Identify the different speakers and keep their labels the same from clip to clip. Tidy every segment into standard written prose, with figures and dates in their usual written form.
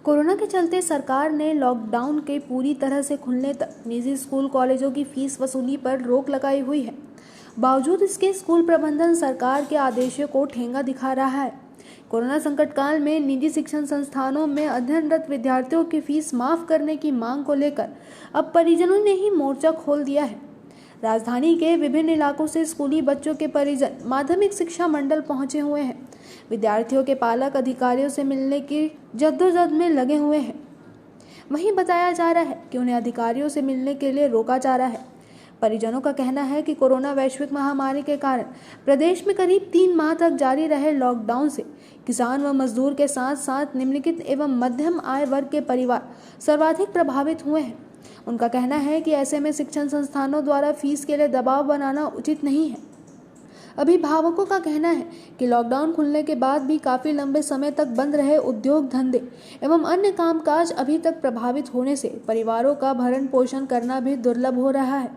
Speaker 1: Corona के चलते सरकार ने लॉकडाउन के पूरी तरह से खुलने तक निजी स्कूल कॉलेजों की फीस वसूली पर रोक लगाई हुई है। बावजूद इसके स्कूल प्रबंधन सरकार के आदेशों को ठेंगा दिखा रहा है। कोरोना संकट काल में निजी शिक्षण संस्थानों में अध्ययनरत विद्यार्थियों की फीस माफ करने की मांग को लेकर अब परिजनों ने ही मोर्चा खोल दिया है। राजधानी के विभिन्न इलाकों से स्कूली बच्चों के परिजन माध्यमिक शिक्षा मंडल पहुंचे हुए हैं। विद्यार्थियों के पालक अधिकारियों से मिलने की जद्दोजहद में लगे हुए हैं। वहीं बताया जा रहा है कि उन्हें अधिकारियों से मिलने के लिए रोका जा रहा है। परिजनों का कहना है कि कोरोना वैश्विक महामारी के कारण प्रदेश में करीब 3 माह तक जारी रहे लॉकडाउन से किसान व मजदूर के साथ साथ निम्नलिखित एवं मध्यम आय वर्ग के परिवार सर्वाधिक प्रभावित हुए हैं। उनका कहना है कि ऐसे में शिक्षण संस्थानों द्वारा फीस के लिए दबाव बनाना उचित नहीं है। अभिभावकों का कहना है कि लॉकडाउन खुलने के बाद भी काफी लंबे समय तक बंद रहे उद्योग धंधे एवं अन्य कामकाज अभी तक प्रभावित होने से परिवारों का भरण पोषण करना भी दुर्लभ हो रहा है।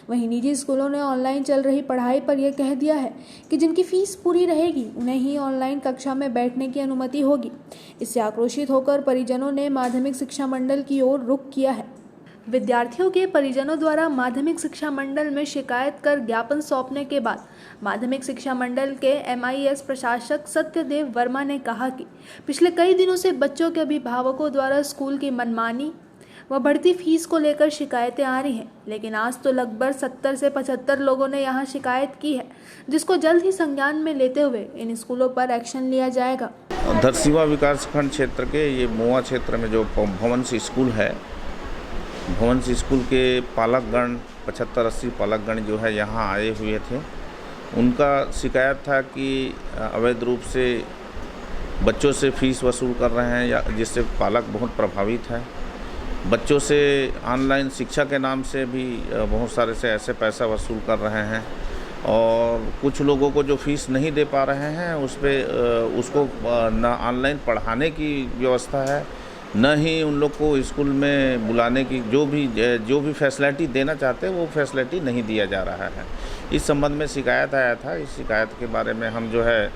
Speaker 1: वहीं निजी स्कूलों ने ऑनलाइन चल रही पढ़ाई पर यह कह दिया है कि जिनकी फीस पूरी रहेगी उन्हें ही ऑनलाइन कक्षा में बैठने की अनुमति होगी। इससे आक्रोशित होकर परिजनों ने माध्यमिक शिक्षा मंडल की ओर रुख किया है। विद्यार्थियों के परिजनों द्वारा माध्यमिक शिक्षा मंडल में शिकायत कर ज्ञापन सौंपने के बाद माध्यमिक शिक्षा मंडल के MIS प्रशासक सत्यदेव वर्मा ने कहा कि पिछले कई दिनों से बच्चों के अभिभावकों द्वारा स्कूल की मनमानी व बढ़ती फीस को लेकर शिकायतें आ रही हैं, लेकिन आज तो लगभग 70 से 75 लोगों ने यहां शिकायत की है, जिसको जल्द ही संज्ञान में लेते हुए इन स्कूलों पर एक्शन लिया जाएगा।
Speaker 2: धरसीवा विकासखंड क्षेत्र के ये मोआ क्षेत्र में जो भवंस स्कूल है, भवंस स्कूल के पालकगण 75-80 पालकगण जो है यहाँ आए हुए थे। उनका शिकायत था कि अवैध रूप से बच्चों से फीस वसूल कर रहे हैं, या जिससे पालक बहुत प्रभावित है। बच्चों से ऑनलाइन शिक्षा के नाम से भी बहुत सारे से ऐसे पैसा वसूल कर रहे हैं, और कुछ लोगों को जो फीस नहीं दे पा रहे हैं उसको न ऑनलाइन पढ़ाने की व्यवस्था है, न ही उन लोग को स्कूल में बुलाने की जो भी फैसिलिटी देना चाहते हैं वो फैसिलिटी नहीं दिया जा रहा है। इस संबंध में शिकायत आया था। इस शिकायत के बारे में हम जो है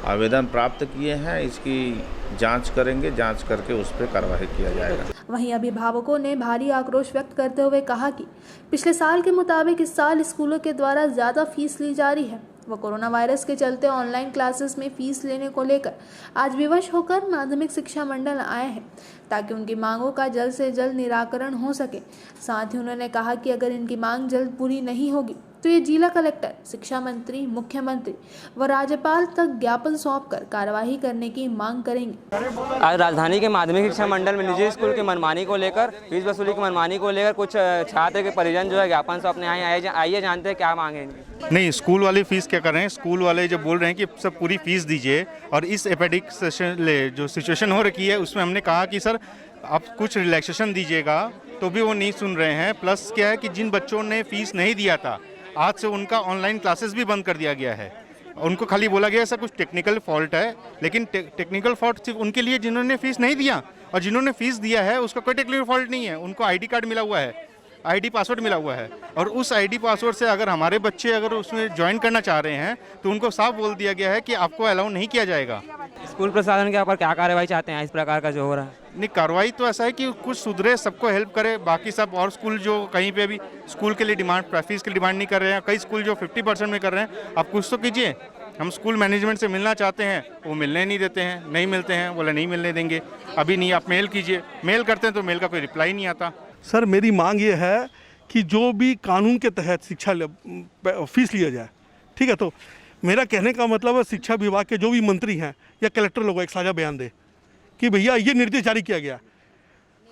Speaker 2: आवेदन प्राप्त किए हैं, इसकी जांच करेंगे, जांच करके उस पर कार्रवाई किया जाएगा।
Speaker 1: वहीं अभिभावकों ने भारी आक्रोश व्यक्त करते हुए कहा कि पिछले साल के मुताबिक इस साल स्कूलों के द्वारा ज़्यादा फीस ली जा रही है। वह कोरोना वायरस के चलते ऑनलाइन क्लासेस में फीस लेने को लेकर आज विवश होकर माध्यमिक शिक्षा मंडल आए हैं, ताकि उनकी मांगों का जल्द से जल्द निराकरण हो सके। साथ ही उन्होंने कहा कि अगर इनकी मांग जल्द पूरी नहीं होगी तो ये जिला कलेक्टर, शिक्षा मंत्री, मुख्यमंत्री व राज्यपाल तक ज्ञापन सौंपकर कार्यवाही करने की मांग करेंगे।
Speaker 3: आज राजधानी के माध्यमिक शिक्षा मंडल में निजी स्कूल की मनमानी को लेकर, फीस वसूली की मनमानी को लेकर कुछ छात्र के परिजन जो है ज्ञापन सौंपने आइए जानते हैं क्या मांगे इनकी।
Speaker 4: नहीं, स्कूल वाले फीस क्या कर रहे हैं, स्कूल वाले जो बोल रहे हैं कि सब पूरी फीस दीजिए, और इस एपिडेमिक जो सिचुएशन हो रखी है उसमें हमने कहा कि सर आप कुछ रिलैक्सेशन दीजिएगा, तो भी वो नहीं सुन रहे हैं। प्लस क्या है कि जिन बच्चों ने फीस नहीं दिया था, आज से उनका ऑनलाइन क्लासेस भी बंद कर दिया गया है। उनको खाली बोला गया ऐसा कुछ टेक्निकल फॉल्ट है, लेकिन टेक्निकल फॉल्ट सिर्फ उनके लिए जिन्होंने फीस नहीं दिया, और जिन्होंने फीस दिया है उसका कोई टेक्निकल फॉल्ट नहीं है। उनको ID कार्ड मिला हुआ है, ID पासवर्ड मिला हुआ है, और उस ID पासवर्ड से अगर हमारे बच्चे अगर उसमें ज्वाइन करना चाह रहे हैं तो उनको साफ बोल दिया गया है कि आपको अलाउ नहीं किया जाएगा।
Speaker 3: स्कूल प्रशासन के ऊपर क्या कार्रवाई चाहते हैं इस प्रकार का जो हो रहा है?
Speaker 4: नहीं, कार्रवाई तो ऐसा है कि कुछ सुधरे, सबको हेल्प करे, बाकी सब और स्कूल जो कहीं पे भी स्कूल के लिए डिमांड, फीस की डिमांड नहीं कर रहे हैं, कई स्कूल जो 50% में कर रहे हैं, आप कुछ तो कीजिए। हम स्कूल मैनेजमेंट से मिलना चाहते हैं, वो मिलने नहीं देते हैं, नहीं मिलते हैं, बोले नहीं मिलने देंगे, अभी नहीं, आप मेल कीजिए। मेल करते हैं तो मेल का कोई रिप्लाई नहीं आता।
Speaker 5: सर मेरी मांग ये है कि जो भी कानून के तहत शिक्षा फीस लिया जाए, ठीक है। तो मेरा कहने का मतलब है शिक्षा विभाग के जो भी मंत्री हैं या कलेक्टर लोग एक साझा बयान दे कि भैया ये निर्देश जारी किया गया,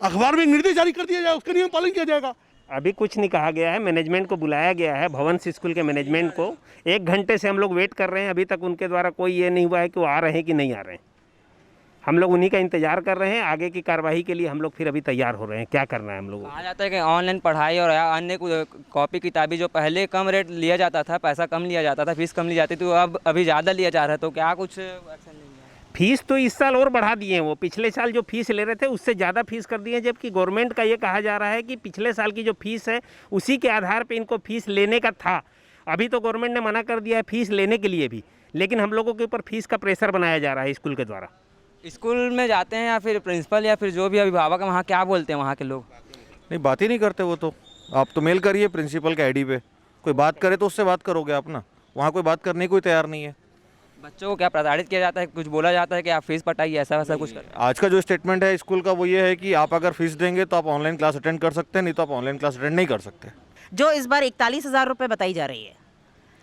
Speaker 5: अखबार में निर्देश जारी कर दिया जाए, उसका नियम पालन किया जाएगा।
Speaker 6: अभी कुछ नहीं कहा गया है, मैनेजमेंट को बुलाया गया है, भवंस स्कूल के मैनेजमेंट को। 1 घंटे से हम लोग वेट कर रहे हैं, अभी तक उनके द्वारा कोई ये नहीं हुआ है कि वो आ रहे हैं कि नहीं आ रहे हैं। हम लोग उन्हीं का इंतजार कर रहे हैं। आगे की कार्रवाई के लिए हम लोग फिर अभी तैयार हो रहे हैं, क्या करना है हम लोगों को।
Speaker 3: कहा जाता है कि ऑनलाइन पढ़ाई और अन्य कॉपी किताबी जो पहले कम रेट लिया जाता था, पैसा कम लिया जाता था, फीस कम ली जाती थी, तो अब अभी ज़्यादा लिया जा रहा है, तो क्या कुछ एक्शन नहीं है?
Speaker 6: फीस तो इस साल और बढ़ा दिए हैं। वो पिछले साल जो फीस ले रहे थे उससे ज़्यादा फीस कर दिए, जबकि गवर्नमेंट का ये कहा जा रहा है कि पिछले साल की जो फीस है उसी के आधार पर इनको फीस लेने का था। अभी तो गवर्नमेंट ने मना कर दिया है फीस लेने के लिए भी, लेकिन हम लोगों के ऊपर फीस का प्रेशर बनाया जा रहा है स्कूल के द्वारा।
Speaker 3: स्कूल में जाते हैं या फिर प्रिंसिपल या फिर जो भी अभिभावक है वहाँ क्या बोलते हैं वहाँ के लोग?
Speaker 7: नहीं, बात ही नहीं करते वो तो। आप तो मेल करिए प्रिंसिपल के आईडी पे, कोई बात करे तो उससे बात करोगे आप ना, वहाँ कोई बात करने की कोई तैयार नहीं है।
Speaker 3: बच्चों को क्या प्रताड़ित किया जाता है, कुछ बोला जाता है कि आप फीस पटाइए, ऐसा वैसा कुछ कर?
Speaker 7: आज का जो स्टेटमेंट है स्कूल का वो ये है कि आप अगर फीस देंगे तो आप ऑनलाइन क्लास अटेंड कर सकते हैं, नहीं तो आप ऑनलाइन क्लास अटेंड नहीं कर सकते।
Speaker 8: जो इस बार 41,000 रुपये बताई जा रही है,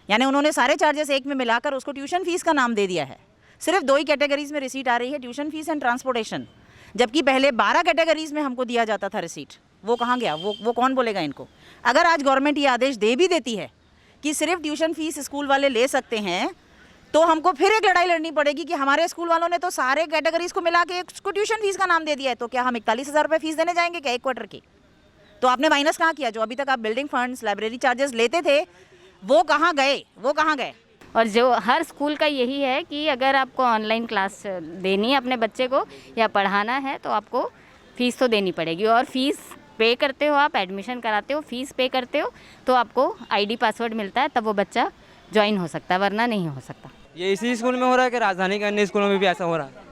Speaker 8: यानी उन्होंने सारे चार्जेस एक में मिलाकर उसको ट्यूशन फीस का नाम दे दिया है। सिर्फ 2 ही कैटेगरीज में रिसीट आ रही है, ट्यूशन फीस एंड ट्रांसपोर्टेशन, जबकि पहले 12 कैटेगरीज में हमको दिया जाता था रिसीट। वो कहाँ गया? वो कौन बोलेगा इनको? अगर आज गवर्नमेंट ये आदेश दे भी देती है कि सिर्फ ट्यूशन फीस स्कूल वाले ले सकते हैं, तो हमको फिर एक लड़ाई लड़नी पड़ेगी कि हमारे स्कूल वालों ने तो सारे कैटेगरीज को मिला के उसको ट्यूशन फीस का नाम दे दिया है, तो क्या हम 41,000 रुपये फीस देने जाएंगे क्या एक क्वार्टर की? तो आपने माइनस कहाँ किया? जो अभी तक आप बिल्डिंग फंड्स, लाइब्रेरी चार्जेस लेते थे, वो कहाँ गए? वो कहाँ गए?
Speaker 9: और जो हर स्कूल का यही है कि अगर आपको ऑनलाइन क्लास देनी है अपने बच्चे को या पढ़ाना है तो आपको फ़ीस तो देनी पड़ेगी, और फीस पे करते हो, आप एडमिशन कराते हो, फीस पे करते हो तो आपको आईडी पासवर्ड मिलता है, तब वो बच्चा ज्वाइन हो सकता है, वरना नहीं हो सकता।
Speaker 3: ये इसी स्कूल में हो रहा है कि राजधानी के अन्य स्कूलों में भी ऐसा हो रहा है?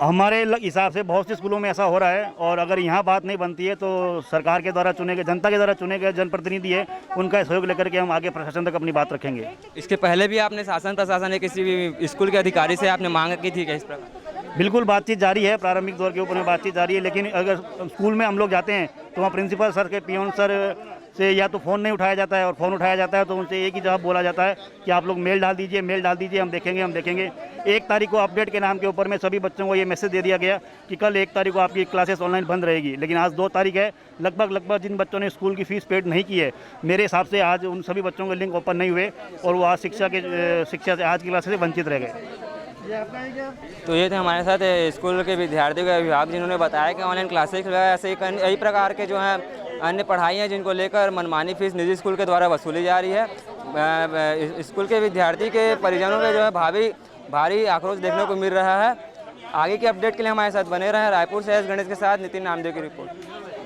Speaker 10: हमारे हिसाब से बहुत से स्कूलों में ऐसा हो रहा है, और अगर यहाँ बात नहीं बनती है तो सरकार के द्वारा चुने गए, जनता के द्वारा चुने गए जनप्रतिनिधि है, उनका सहयोग लेकर के हम आगे प्रशासन तक अपनी बात रखेंगे।
Speaker 3: इसके पहले भी आपने शासन प्रशासन या किसी भी स्कूल के अधिकारी से आपने मांग की थी क्या इस प्रकार?
Speaker 10: बिल्कुल बातचीत जारी है, प्रारंभिक दौर के ऊपर में बातचीत जारी है, लेकिन अगर स्कूल में हम लोग जाते हैं तो वहाँ प्रिंसिपल सर के पियोन सर से या तो फ़ोन नहीं उठाया जाता है, और फ़ोन उठाया जाता है तो उनसे एक ही जवाब बोला जाता है कि आप लोग मेल डाल दीजिए, मेल डाल दीजिए, हम देखेंगे। 1 तारीख को अपडेट के नाम के ऊपर में सभी बच्चों को ये मैसेज दे दिया गया कि कल 1 तारीख को आपकी क्लासेस ऑनलाइन बंद रहेगी, लेकिन आज 2 तारीख है। लगभग जिन बच्चों ने स्कूल की फ़ीस पेड नहीं की है, मेरे हिसाब से आज उन सभी बच्चों के लिंक ओपन नहीं हुए और वो आज शिक्षा से आज की क्लासेस से वंचित रह गए।
Speaker 3: तो ये थे हमारे साथ स्कूल के विद्यार्थियों के अभिभावक, जिन्होंने बताया कि ऑनलाइन क्लासेस ऐसे ही कई प्रकार के जो हैं अन्य पढ़ाई हैं जिनको लेकर मनमानी फीस निजी स्कूल के द्वारा वसूली जा रही है। स्कूल के विद्यार्थी के परिजनों में जो है भारी आक्रोश देखने को मिल रहा है। आगे की अपडेट के लिए हमारे साथ बने रहें। रायपुर से एस गणेश के साथ नितिन नामदेव की रिपोर्ट।